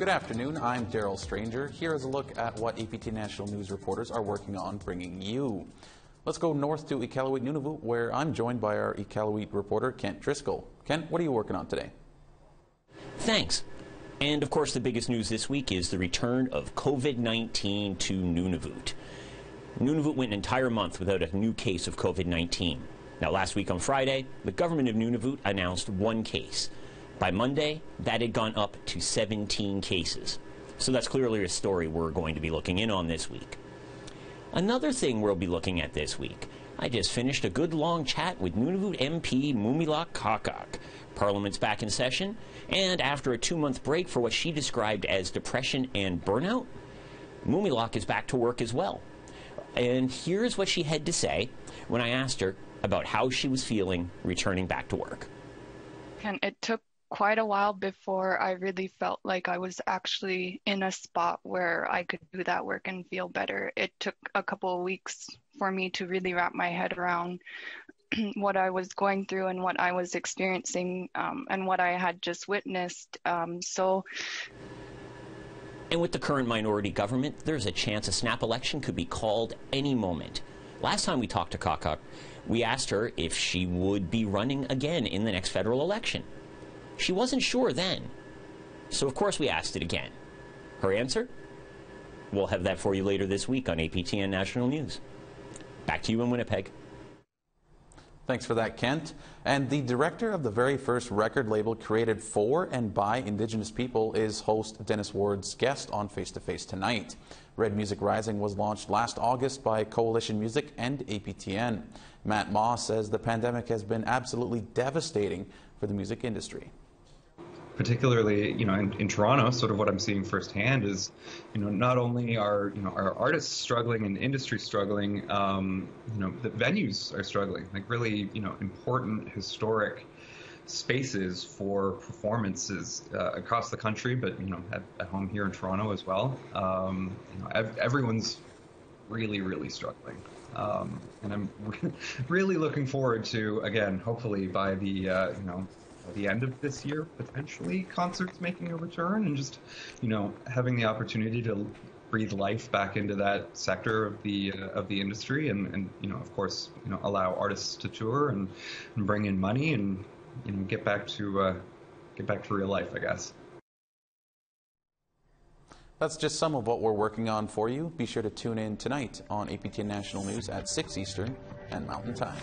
Good afternoon, I'm Daryl Stranger. Here is a look at what APTN National News reporters are working on bringing you. Let's go north to Iqaluit, Nunavut, where I'm joined by our Iqaluit reporter, Kent Driscoll. Kent, what are you working on today? Thanks. And of course, the biggest news this week is the return of COVID-19 to Nunavut. Nunavut went an entire month without a new case of COVID-19. Now, last week on Friday, the government of Nunavut announced one case. By Monday, that had gone up to 17 cases. So that's clearly a story we're going to be looking in on this week. Another thing we'll be looking at this week, I just finished a good long chat with Nunavut MP Mumilaaq Qaqqaq. Parliament's back in session, and after a 2-month break for what she described as depression and burnout, Mumilaaq is back to work as well. And here's what she had to say when I asked her about how she was feeling returning back to work. And it took quite a while before I really felt like I was actually in a spot where I could do that work and feel better. It took a couple of weeks for me to really wrap my head around what I was going through and what I was experiencing and what I had just witnessed. And with the current minority government, there's a chance a snap election could be called any moment. Last time we talked to Qaqqaq, we asked her if she would be running again in the next federal election. She wasn't sure then, so of course we asked it again. Her answer? We'll have that for you later this week on APTN National News. Back to you in Winnipeg. Thanks for that, Kent. And the director of the very first record label created for and by Indigenous people is host Dennis Ward's guest on Face to Face tonight. Red Music Rising was launched last August by Coalition Music and APTN. Matt Moss says the pandemic has been absolutely devastating for the music industry. Particularly, in Toronto, sort of what I'm seeing firsthand is, not only are, our artists struggling and industry struggling, the venues are struggling, like really, important historic spaces for performances across the country, but, at home here in Toronto as well. Everyone's really, really struggling. And I'm really looking forward to, again, hopefully by the, the end of this year, potentially concerts making a return and just, having the opportunity to breathe life back into that sector of the industry and of course, allow artists to tour and bring in money and, get back to real life, I guess. That's just some of what we're working on for you. Be sure to tune in tonight on APTN National News at 6 Eastern and Mountain Time.